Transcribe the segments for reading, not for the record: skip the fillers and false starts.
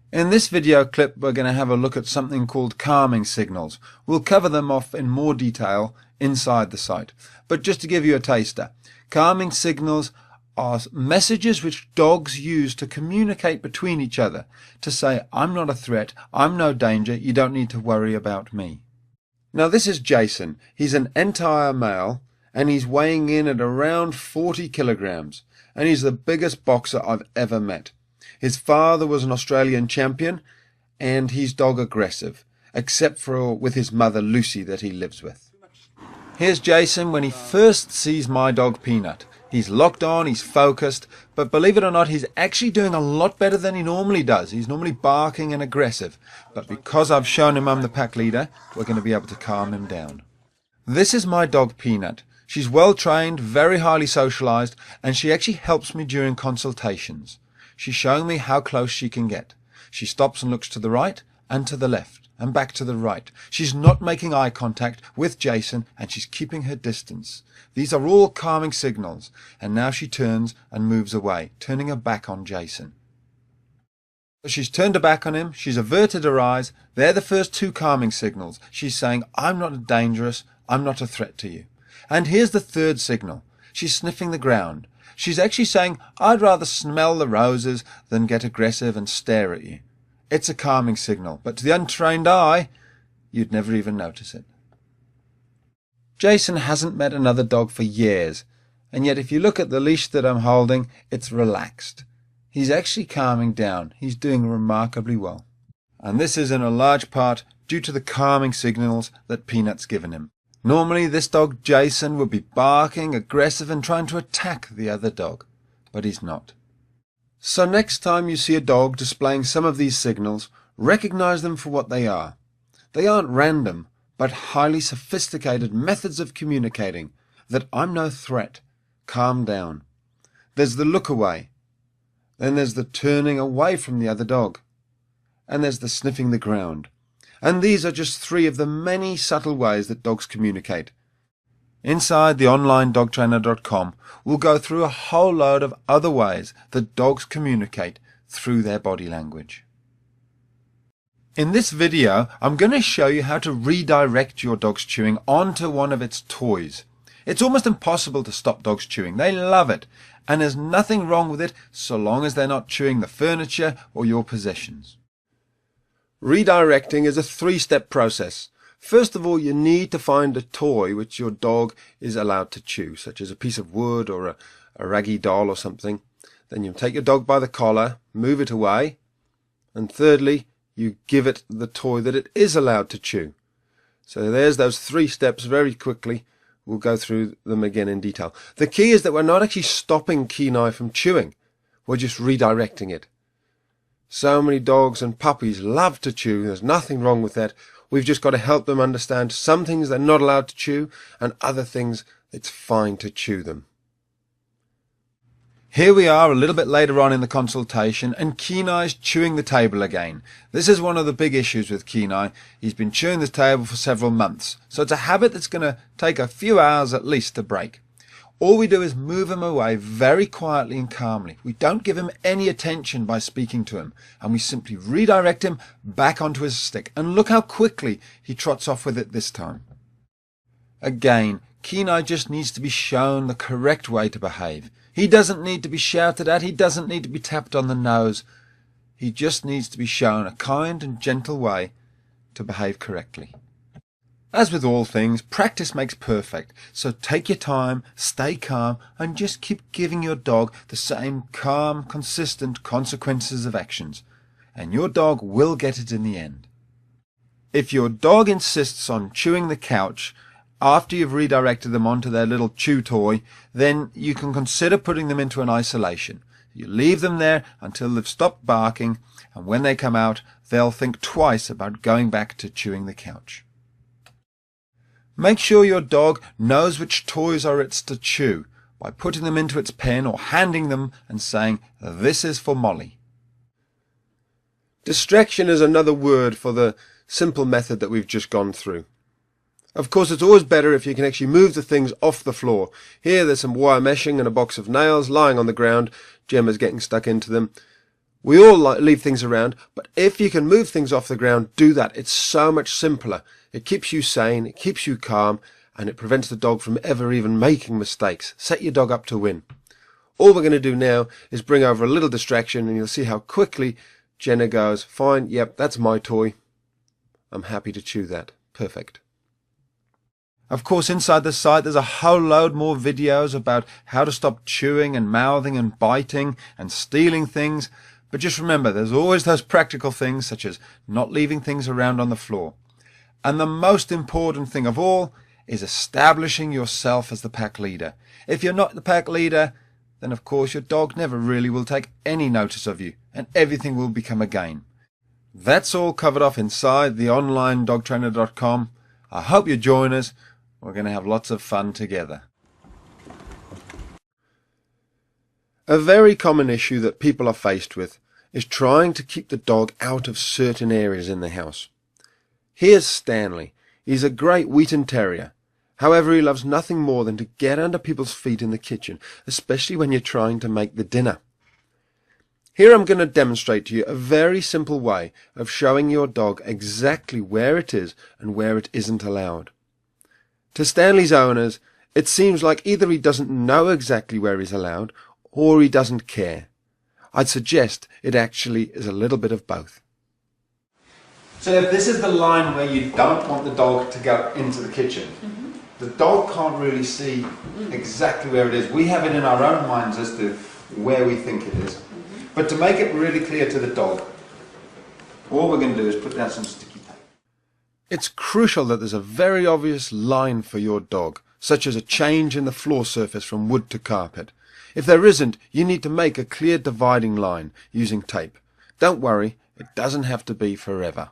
In this video clip, we're going to have a look at something called calming signals. We'll cover them off in more detail inside the site. But just to give you a taster, calming signals are messages which dogs use to communicate between each other, to say, I'm not a threat, I'm no danger, you don't need to worry about me. Now this is Jason. He's an entire male and he's weighing in at around 40 kilograms, and he's the biggest boxer I've ever met. His father was an Australian champion, and he's dog aggressive, except for with his mother Lucy that he lives with. Here's Jason when he first sees my dog Peanut. He's locked on, he's focused, but believe it or not, he's actually doing a lot better than he normally does. He's normally barking and aggressive, but because I've shown him I'm the pack leader, we're going to be able to calm him down. This is my dog Peanut. She's well trained, very highly socialized, and she actually helps me during consultations. She's showing me how close she can get. She stops and looks to the right and to the left and back to the right. She's not making eye contact with Jason, and she's keeping her distance. These are all calming signals, and now she turns and moves away, turning her back on Jason. She's turned her back on him, she's averted her eyes. They're the first two calming signals. She's saying, I'm not dangerous, I'm not a threat to you. And here's the third signal. She's sniffing the ground. She's actually saying, I'd rather smell the roses than get aggressive and stare at you. It's a calming signal, but to the untrained eye, you'd never even notice it. Jason hasn't met another dog for years, and yet if you look at the leash that I'm holding, it's relaxed. He's actually calming down. He's doing remarkably well. And this is in a large part due to the calming signals that Peanut's given him. Normally this dog Jason would be barking, aggressive and trying to attack the other dog, but he's not. So next time you see a dog displaying some of these signals, recognize them for what they are. They aren't random, but highly sophisticated methods of communicating that I'm no threat, calm down. There's the look away, then there's the turning away from the other dog, and there's the sniffing the ground. And these are just three of the many subtle ways that dogs communicate. Inside the onlinedogtrainer.com, we'll go through a whole load of other ways that dogs communicate through their body language. In this video, I'm going to show you how to redirect your dog's chewing onto one of its toys. It's almost impossible to stop dogs chewing. They love it, and there's nothing wrong with it so long as they're not chewing the furniture or your possessions. Redirecting is a three-step process. First of all, you need to find a toy which your dog is allowed to chew, such as a piece of wood or a raggy doll or something. Then you take your dog by the collar, move it away, and thirdly, you give it the toy that it is allowed to chew. So there's those three steps very quickly. We'll go through them again in detail. The key is that we're not actually stopping Kenai from chewing. We're just redirecting it. So many dogs and puppies love to chew. There's nothing wrong with that. We've just got to help them understand some things they're not allowed to chew and other things it's fine to chew them. Here we are a little bit later on in the consultation, and Kenai's chewing the table again. This is one of the big issues with Kenai. He's been chewing the table for several months, so it's a habit that's going to take a few hours at least to break. All we do is move him away very quietly and calmly. We don't give him any attention by speaking to him, and we simply redirect him back onto his stick. And look how quickly he trots off with it this time. Again, Kenai just needs to be shown the correct way to behave. He doesn't need to be shouted at. He doesn't need to be tapped on the nose. He just needs to be shown a kind and gentle way to behave correctly. As with all things, practice makes perfect, so take your time, stay calm, and just keep giving your dog the same calm, consistent consequences of actions, and your dog will get it in the end. If your dog insists on chewing the couch after you've redirected them onto their little chew toy, then you can consider putting them into an isolation. You leave them there until they've stopped barking, and when they come out, they'll think twice about going back to chewing the couch. Make sure your dog knows which toys are its to chew by putting them into its pen or handing them and saying, this is for Molly. Distraction is another word for the simple method that we've just gone through. Of course, it's always better if you can actually move the things off the floor. Here there's some wire meshing and a box of nails lying on the ground. Gemma's getting stuck into them. We all leave things around, but if you can move things off the ground, do that. It's so much simpler. It keeps you sane, it keeps you calm, and it prevents the dog from ever even making mistakes. Set your dog up to win. All we're going to do now is bring over a little distraction, and you'll see how quickly Jenna goes, fine, yep, that's my toy. I'm happy to chew that. Perfect. Of course, inside the site, there's a whole load more videos about how to stop chewing and mouthing and biting and stealing things. But just remember, there's always those practical things, such as not leaving things around on the floor. And the most important thing of all is establishing yourself as the pack leader. If you're not the pack leader, then of course your dog never really will take any notice of you, and everything will become a game. That's all covered off inside the onlinedogtrainer.com. I hope you join us. We're going to have lots of fun together. A very common issue that people are faced with is trying to keep the dog out of certain areas in the house. Here's Stanley. He's a great Wheaten Terrier. However, he loves nothing more than to get under people's feet in the kitchen, especially when you're trying to make the dinner. Here I'm going to demonstrate to you a very simple way of showing your dog exactly where it is and where it isn't allowed. To Stanley's owners, it seems like either he doesn't know exactly where he's allowed, or he doesn't care. I'd suggest it actually is a little bit of both. So if this is the line where you don't want the dog to go into the kitchen, the dog can't really see exactly where it is. We have it in our own minds as to where we think it is. But to make it really clear to the dog, all we're going to do is put down some sticky tape. It's crucial that there's a very obvious line for your dog, such as a change in the floor surface from wood to carpet. If there isn't, you need to make a clear dividing line using tape. Don't worry, it doesn't have to be forever.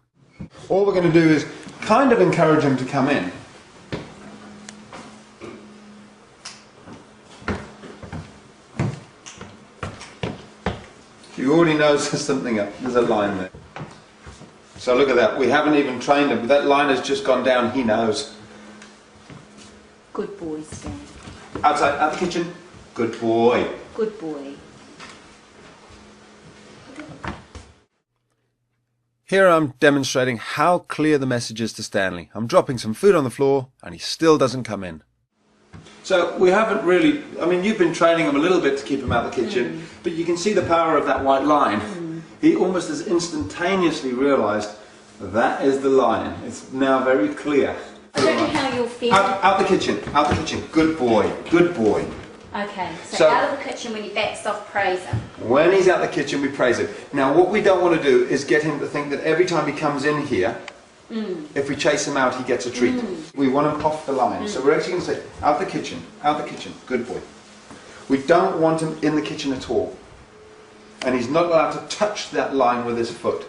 All we're going to do is kind of encourage him to come in. He already knows there's something up. There's a line there. So look at that. We haven't even trained him. That line has just gone down. He knows. Good boy, Stan. Outside, out the kitchen. Good boy. Good boy. Here I'm demonstrating how clear the message is to Stanley. I'm dropping some food on the floor and he still doesn't come in. So we haven't really, I mean, you've been training him a little bit to keep him out of the kitchen, but you can see the power of that white line. He almost has instantaneously realised that is the line. It's now very clear. I don't know how you'll feel. Out the kitchen, out the kitchen. Good boy, good boy. Okay, so out of the kitchen when he backs off, praise him. When he's out the kitchen, we praise him. Now, what we don't want to do is get him to think that every time he comes in here, if we chase him out, he gets a treat. We want him off the line. So we're actually going to say, out the kitchen, good boy. We don't want him in the kitchen at all. And he's not allowed to touch that line with his foot.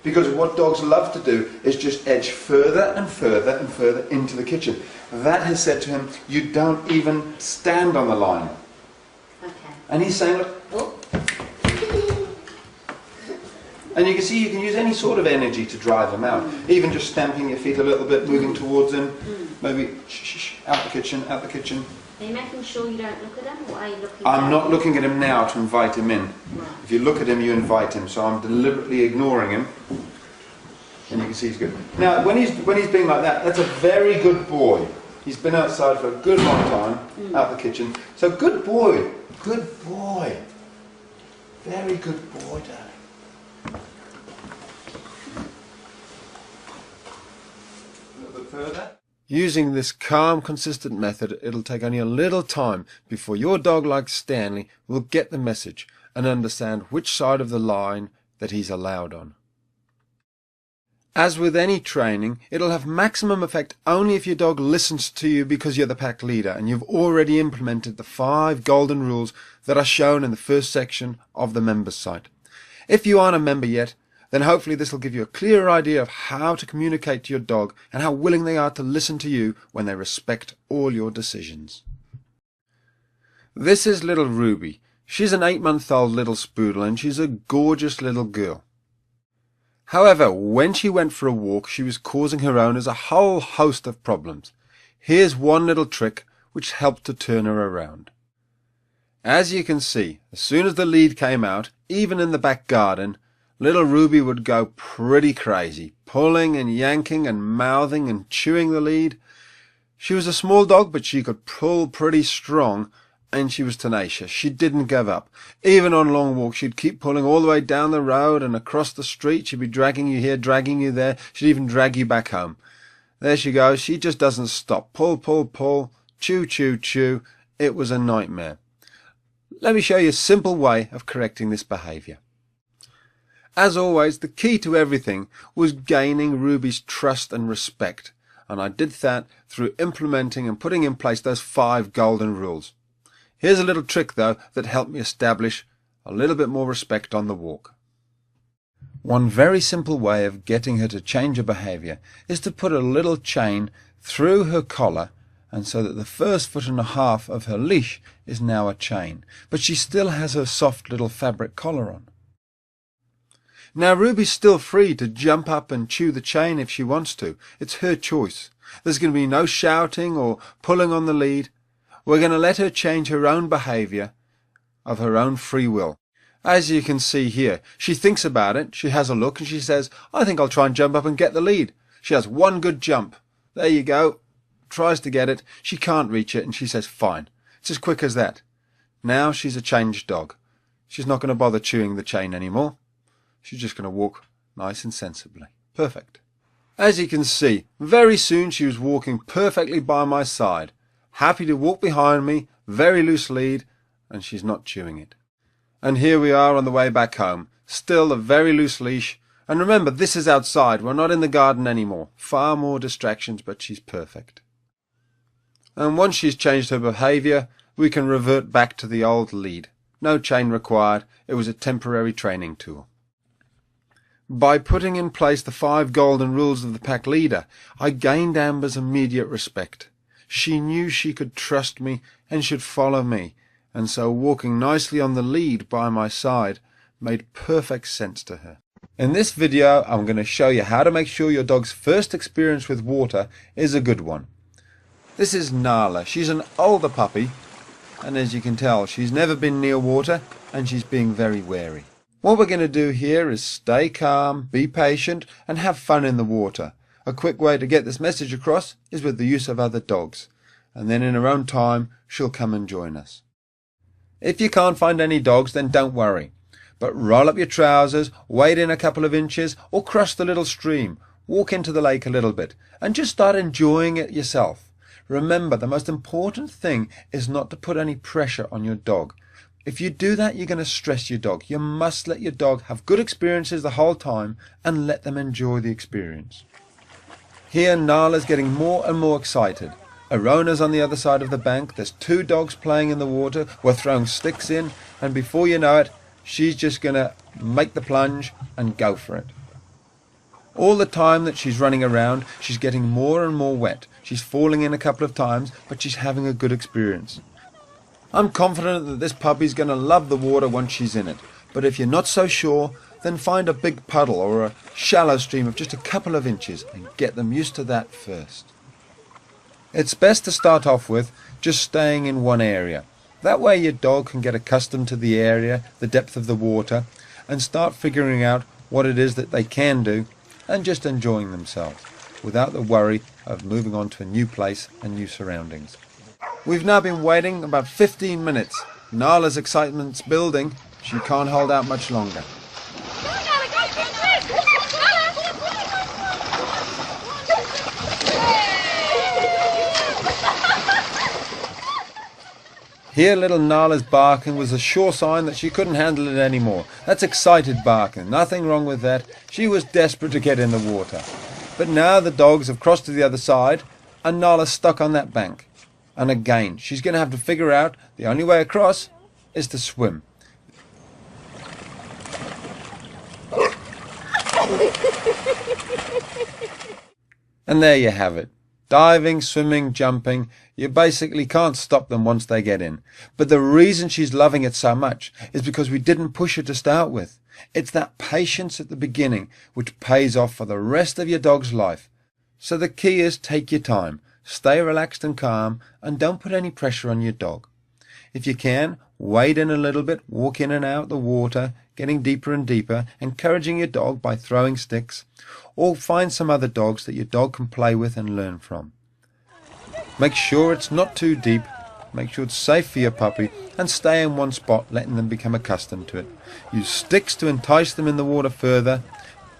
Because what dogs love to do is just edge further and further and further into the kitchen. That has said to him, you don't even stand on the line. Okay. And he's saying, look, Oh. and you can see you can use any sort of energy to drive him out. Even just stamping your feet a little bit, moving towards him. Maybe, shh, out the kitchen, out the kitchen. Are you making sure you don't look at him, or are you looking I'm down? not looking at him now to invite him in. Right. If you look at him, you invite him. So I'm deliberately ignoring him. And you can see he's good. Now, when he's being like that, that's a very good boy. He's been outside for a good long time, out the kitchen. So good boy, good boy. Very good boy, darling. A little bit further. Using this calm, consistent method, it'll take only a little time before your dog like Stanley will get the message and understand which side of the line that he's allowed on. As with any training, it'll have maximum effect only if your dog listens to you because you're the pack leader and you've already implemented the 5 golden rules that are shown in the first section of the members site. If you aren't a member yet, then hopefully this will give you a clearer idea of how to communicate to your dog and how willing they are to listen to you when they respect all your decisions. This is little Ruby. She's an 8-month-old little spoodle and she's a gorgeous little girl. However, when she went for a walk, she was causing her owners a whole host of problems. Here's one little trick which helped to turn her around. As you can see, as soon as the lead came out, even in the back garden, little Ruby would go pretty crazy, pulling and yanking and mouthing and chewing the lead. She was a small dog, but she could pull pretty strong, and she was tenacious. She didn't give up. Even on long walks, she'd keep pulling all the way down the road and across the street. She'd be dragging you here, dragging you there. She'd even drag you back home. There she goes. She just doesn't stop. Pull, pull, pull, chew, chew, chew. It was a nightmare. Let me show you a simple way of correcting this behaviour. As always, the key to everything was gaining Ruby's trust and respect, and I did that through implementing and putting in place those 5 golden rules. Here's a little trick though that helped me establish a little bit more respect on the walk. One very simple way of getting her to change her behaviour is to put a little chain through her collar, and so that the first 1.5 foot of her leash is now a chain, but she still has her soft little fabric collar on. Now Ruby's still free to jump up and chew the chain if she wants to. It's her choice. There's going to be no shouting or pulling on the lead. We're going to let her change her own behaviour of her own free will. As you can see here, she thinks about it, she has a look, and she says, I think I'll try and jump up and get the lead. She has one good jump. There you go. Tries to get it. She can't reach it, and she says, fine. It's as quick as that. Now she's a changed dog. She's not going to bother chewing the chain anymore. She's just going to walk nice and sensibly. Perfect. As you can see, very soon she was walking perfectly by my side, happy to walk behind me, very loose lead, and she's not chewing it. And here we are on the way back home, still a very loose leash. And remember, this is outside, we're not in the garden anymore. Far more distractions, but she's perfect. And once she's changed her behaviour, we can revert back to the old lead. No chain required, it was a temporary training tool. By putting in place the 5 golden rules of the pack leader, I gained Amber's immediate respect. She knew she could trust me and should follow me, and so walking nicely on the lead by my side made perfect sense to her. In this video, I'm going to show you how to make sure your dog's first experience with water is a good one. This is Nala. She's an older puppy, and as you can tell, she's never been near water, and she's being very wary. What we're going to do here is stay calm, be patient, and have fun in the water. A quick way to get this message across is with the use of other dogs, and then in her own time, she'll come and join us. If you can't find any dogs, then don't worry, but roll up your trousers, wade in a couple of inches, or cross the little stream, walk into the lake a little bit, and just start enjoying it yourself. Remember, the most important thing is not to put any pressure on your dog. If you do that, you're going to stress your dog. You must let your dog have good experiences the whole time and let them enjoy the experience. Here, Nala's getting more and more excited. Arona's on the other side of the bank. There's 2 dogs playing in the water. We're throwing sticks in, and before you know it, she's just going to make the plunge and go for it. All the time that she's running around, she's getting more and more wet. She's falling in a couple of times, but she's having a good experience. I'm confident that this puppy's going to love the water once she's in it, but if you're not so sure, then find a big puddle or a shallow stream of just a couple of inches and get them used to that first. It's best to start off with just staying in one area. That way your dog can get accustomed to the area, the depth of the water, and start figuring out what it is that they can do and just enjoying themselves without the worry of moving on to a new place and new surroundings. We've now been waiting about 15 minutes. Nala's excitement's building. She can't hold out much longer. Here little Nala's barking was a sure sign that she couldn't handle it anymore. That's excited barking. Nothing wrong with that. She was desperate to get in the water. But now the dogs have crossed to the other side and Nala's stuck on that bank. And again, she's going to have to figure out the only way across is to swim. And there you have it. Diving, swimming, jumping, you basically can't stop them once they get in. But the reason she's loving it so much is because we didn't push her to start with. It's that patience at the beginning which pays off for the rest of your dog's life. So the key is take your time. Stay relaxed and calm, and don't put any pressure on your dog. If you can, wade in a little bit, walk in and out the water, getting deeper and deeper, encouraging your dog by throwing sticks, or find some other dogs that your dog can play with and learn from. Make sure it's not too deep, make sure it's safe for your puppy, and stay in one spot, letting them become accustomed to it. Use sticks to entice them in the water further,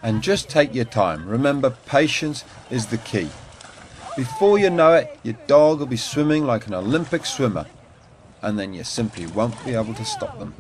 and just take your time. Remember, patience is the key. Before you know it, your dog will be swimming like an Olympic swimmer, and then you simply won't be able to stop them.